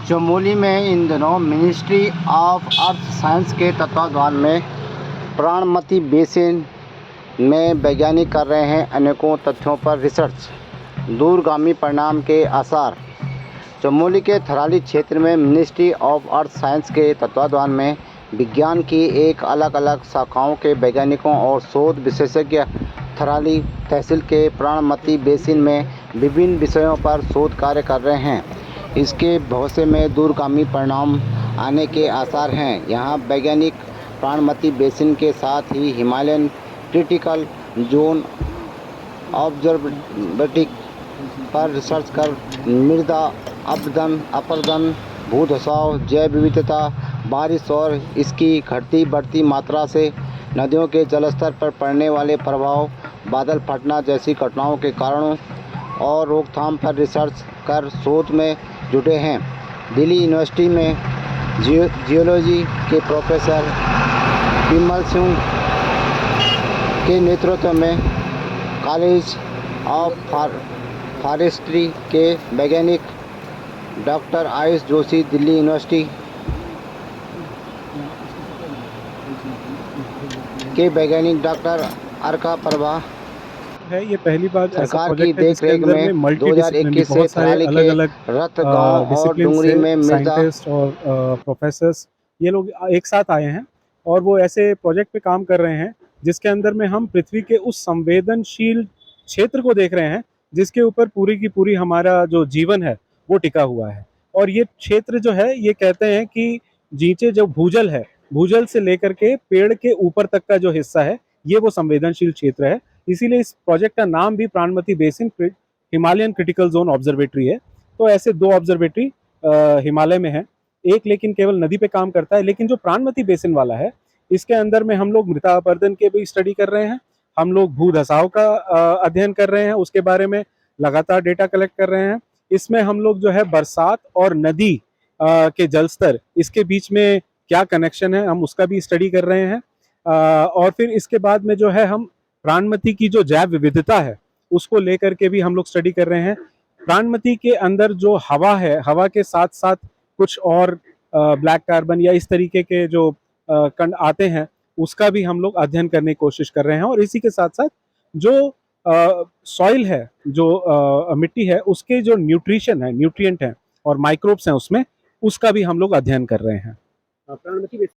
चमोली में इन दिनों ministry of earth science के तत्वावधान में प्राणमती बेसिन में वैज्ञानिक कर रहे हैं अनेकों तथ्यों पर रिसर्च। दूरगामी परिणाम के आसार। चमोली के थराली क्षेत्र में मिनिस्ट्री ऑफ अर्थ साइंस के तत्वावधान में विज्ञान की एक अलग अलग शाखाओं के वैज्ञानिकों और शोध विशेषज्ञ थराली तहसील के प्राणमती बेसिन में विभिन्न विषयों पर शोध कार्य कर रहे हैं। इसके भविष्य में दूरगामी परिणाम आने के आसार हैं। यहाँ वैज्ञानिक प्राणमती बेसिन के साथ ही हिमालयन क्रिटिकल जोन ऑब्जर्वेटरी पर रिसर्च कर मृदा अपरदन, भूधसाव, जैव विविधता, बारिश और इसकी घटती बढ़ती मात्रा से नदियों के जलस्तर पर पड़ने वाले प्रभाव, बादल फटना जैसी घटनाओं के कारणों और रोकथाम पर रिसर्च कर शोध में जुटे हैं। दिल्ली यूनिवर्सिटी में जियोलॉजी के प्रोफेसर विमल सिंह के नेतृत्व में कॉलेज ऑफ फॉरेस्ट्री के वैज्ञानिक डॉक्टर आयुष जोशी, दिल्ली यूनिवर्सिटी के वैज्ञानिक डॉक्टर अर्का प्रभा है। ये पहली बार सरकार की देखरेख में 2021 से थराली के रत गांव और डुंगरी में मृदा और प्रोफेसर्स ये लोग एक साथ आए हैं और वो ऐसे प्रोजेक्ट पे काम कर रहे हैं जिसके अंदर में हम पृथ्वी के उस संवेदनशील क्षेत्र को देख रहे हैं जिसके ऊपर पूरी की पूरी हमारा जो जीवन है वो टिका हुआ है। और ये क्षेत्र जो है, ये कहते हैं कि नीचे जो भूजल है, भूजल से लेकर के पेड़ के ऊपर तक का जो हिस्सा है ये वो संवेदनशील क्षेत्र है। इसीलिए इस प्रोजेक्ट का नाम भी Pranmati basin Himalayan critical zone observatory है। तो ऐसे 2 ऑब्जर्वेटरी हिमालय में है, एक लेकिन केवल नदी पे काम करता है। लेकिन जो प्राणमती बेसिन वाला है, इसके अंदर में हम लोग मृदा अपरदन के भी स्टडी कर रहे हैं, हम लोग भू धसाव का अध्ययन कर रहे हैं, उसके बारे में लगातार डेटा कलेक्ट कर रहे हैं। इसमें हम लोग जो है बरसात और नदी के जलस्तर, इसके बीच में क्या कनेक्शन है, हम उसका भी स्टडी कर रहे हैं। और फिर इसके बाद में जो है हम प्राणमती की जो जैव विविधता है उसको लेकर के भी हम लोग स्टडी कर रहे हैं। प्राणमती के अंदर जो हवा है, हवा के साथ साथ कुछ और ब्लैक कार्बन या इस तरीके के जो कण आते हैं उसका भी हम लोग अध्ययन करने की कोशिश कर रहे हैं। और इसी के साथ साथ जो सॉइल है, जो मिट्टी है, उसके जो न्यूट्रिशन है, न्यूट्रिएंट है और माइक्रोब्स हैं उसमें, उसका भी हम लोग अध्ययन कर रहे हैं।